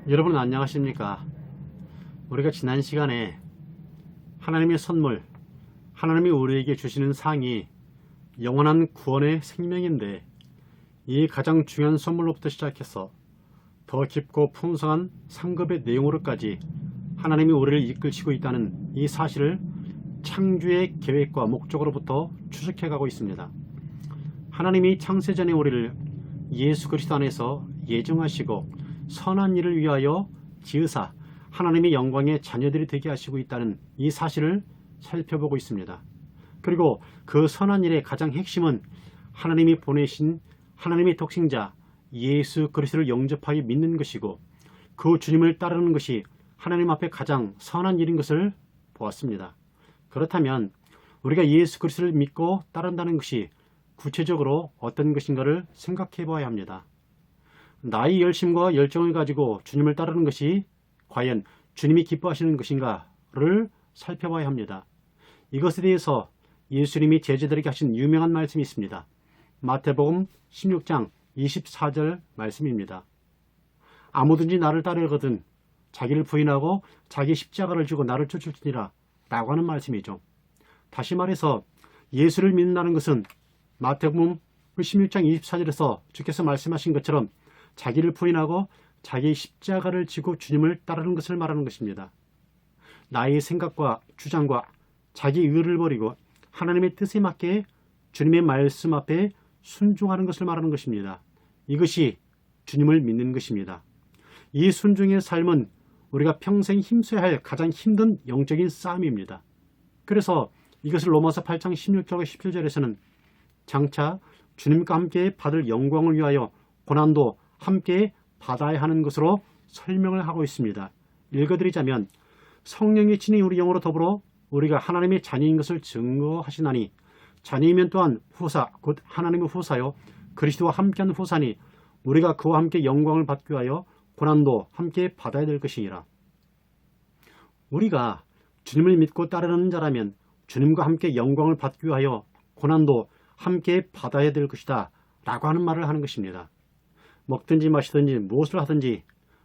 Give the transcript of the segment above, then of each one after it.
여러분 안녕하십니까? 우리가 지난 시간에 하나님의 선물, 하나님이 우리에게 주시는 상이 영원한 구원의 생명인데, 이 가장 중요한 선물로부터 시작해서 더 깊고 풍성한 상급의 내용으로까지 하나님이 우리를 이끌시고 있다는 이 사실을 창조의 계획과 목적으로부터 추적해 가고 있습니다. 하나님이 창세전에 우리를 예수 그리스도 안에서 예정하시고 선한 일을 위하여 지으사 하나님의 영광의 자녀들이 되게 하시고 있다는 이 사실을 살펴보고 있습니다. 그리고 그 선한 일의 가장 핵심은 하나님이 보내신 하나님의 독생자 예수 그리스도를 영접하여 믿는 것이고, 그 주님을 따르는 것이 하나님 앞에 가장 선한 일인 것을 보았습니다. 그렇다면 우리가 예수 그리스도를 믿고 따른다는 것이 구체적으로 어떤 것인가를 생각해 봐야 합니다. 나의 열심과 열정을 가지고 주님을 따르는 것이 과연 주님이 기뻐하시는 것인가를 살펴봐야 합니다. 이것에 대해서 예수님이 제자들에게 하신 유명한 말씀이 있습니다. 마태복음 16장 24절 말씀입니다. 아무든지 나를 따르거든 자기를 부인하고 자기 십자가를 지고 나를 쫓을지니라 라고 하는 말씀이죠. 다시 말해서 예수를 믿는다는 것은 마태복음 16장 24절에서 주께서 말씀하신 것처럼 자기를 부인하고 자기의 십자가를 지고 주님을 따르는 것을 말하는 것입니다. 나의 생각과 주장과 자기 의를 버리고 하나님의 뜻에 맞게 주님의 말씀 앞에 순종하는 것을 말하는 것입니다. 이것이 주님을 믿는 것입니다. 이 순종의 삶은 우리가 평생 힘써야 할 가장 힘든 영적인 싸움입니다. 그래서 이것을 로마서 8장 16절과 17절에서는 장차 주님과 함께 받을 영광을 위하여 고난도 함께 받아야 하는 것으로 설명을 하고 있습니다. 읽어드리자면, 성령의 친히 우리 영으로 더불어 우리가 하나님의 자녀인 것을 증거하시나니 자녀이면 또한 후사 곧 하나님의 후사요 그리스도와 함께한 후사니 우리가 그와 함께 영광을 받기 위하여 고난도 함께 받아야 될 것이니라. 우리가 주님을 믿고 따르는 자라면 주님과 함께 영광을 받기 위하여 고난도 함께 받아야 될 것이다 라고 하는 말을 하는 것입니다. 먹든지 마시든지 무엇을 하든지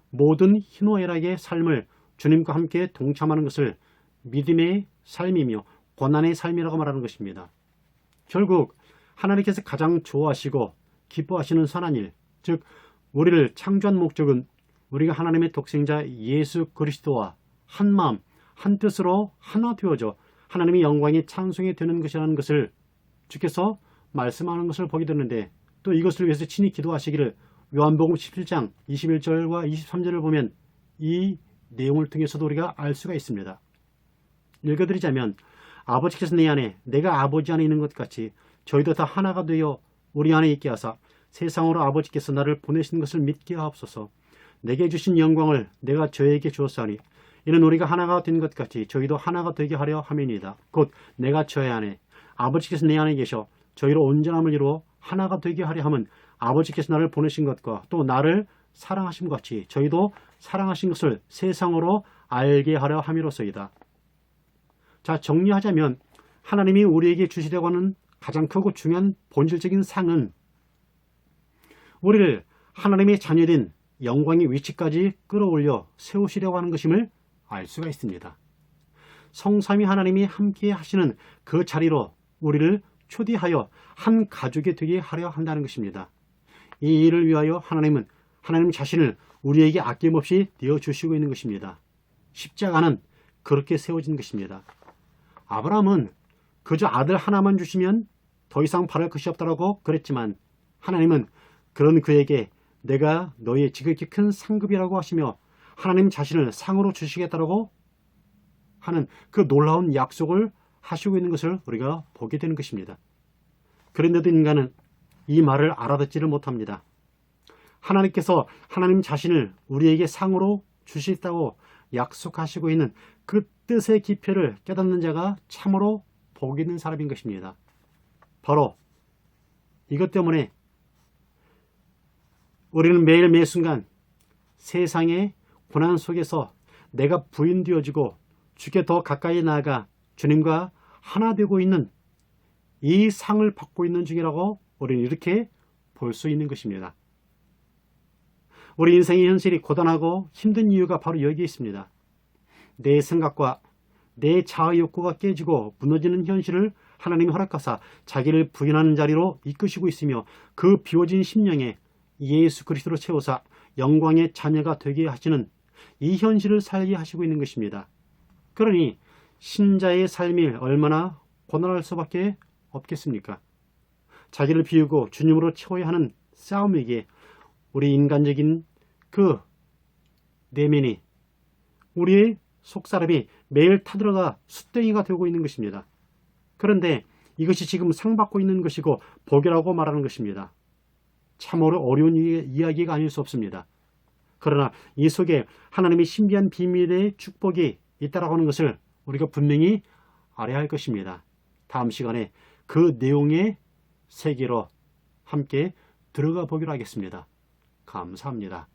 모든 희노애락의 삶을 주님과 함께 동참하는 것을 믿음의 삶이며 고난의 삶이라고 말하는 것입니다. 결국 하나님께서 가장 좋아하시고 기뻐하시는 선한 일, 즉 우리를 창조한 목적은 우리가 하나님의 독생자 예수 그리스도와 한 마음 한 뜻으로 하나 되어져 하나님의 영광이 찬송이 되는 것이라는 것을 주께서 말씀하는 것을 보게 되는데, 또 이것을 위해서 친히 기도하시기를 요한복음 17장 21절과 23절을 보면 이 내용을 통해서도 우리가 알 수가 있습니다. 읽어드리자면, 아버지께서 내 안에 내가 아버지 안에 있는 것 같이 저희도 다 하나가 되어 우리 안에 있게 하사 세상으로 아버지께서 나를 보내신 것을 믿게 하옵소서. 내게 주신 영광을 내가 저에게 주었사니 이는 우리가 하나가 된 것 같이 저희도 하나가 되게 하려 함이니이다. 곧 내가 저의 안에 아버지께서 내 안에 계셔 저희로 온전함을 이루어 하나가 되게 하려 함은 아버지께서 나를 보내신 것과 또 나를 사랑하신 것 같이 저희도 사랑하신 것을 세상으로 알게 하려 함이로소이다. 자, 정리하자면 하나님이 우리에게 주시려고 하는 가장 크고 중요한 본질적인 상은 우리를 하나님의 자녀된 영광의 위치까지 끌어올려 세우시려고 하는 것임을 알 수가 있습니다. 성삼위 하나님이 함께 하시는 그 자리로 우리를 초대하여 한 가족이 되게 하려 한다는 것입니다. 이 일을 위하여 하나님은 하나님 자신을 우리에게 아낌없이 내어주시고 있는 것입니다. 십자가는 그렇게 세워진 것입니다. 아브라함은 그저 아들 하나만 주시면 더 이상 바랄 것이 없다라고 그랬지만, 하나님은 그런 그에게 내가 너의 지극히 큰 상급이라고 하시며 하나님 자신을 상으로 주시겠다라고 하는 그 놀라운 약속을 하시고 있는 것을 우리가 보게 되는 것입니다. 그런데도 인간은 이 말을 알아듣지를 못합니다. 하나님께서 하나님 자신을 우리에게 상으로 주시겠다고 약속하시고 있는 그 뜻의 깊이를 깨닫는 자가 참으로 복 있는 사람인 것입니다. 바로 이것 때문에 우리는 매일 매순간 세상의 고난 속에서 내가 부인되어지고 주께 더 가까이 나아가 주님과 하나 되고 있는 이 상을 받고 있는 중이라고 우리는 이렇게 볼 수 있는 것입니다. 우리 인생의 현실이 고단하고 힘든 이유가 바로 여기에 있습니다. 내 생각과 내 자아 욕구가 깨지고 무너지는 현실을 하나님이 허락하사 자기를 부인하는 자리로 이끄시고 있으며 그 비워진 심령에 예수 그리스도로 채우사 영광의 자녀가 되게 하시는 이 현실을 살게 하시고 있는 것입니다. 그러니 신자의 삶이 얼마나 고난할 수밖에 없겠습니까? 자기를 비우고 주님으로 채워야 하는 싸움에게 우리 인간적인 그 내면이, 우리의 속사람이 매일 타들어가 숫댕이가 되고 있는 것입니다. 그런데 이것이 지금 상받고 있는 것이고 복이라고 말하는 것입니다. 참으로 어려운 이야기가 아닐 수 없습니다. 그러나 이 속에 하나님의 신비한 비밀의 축복이 있다라고 하는 것을 우리가 분명히 알아야 할 것입니다. 다음 시간에 그 내용의 세계로 함께 들어가 보기로 하겠습니다. 감사합니다.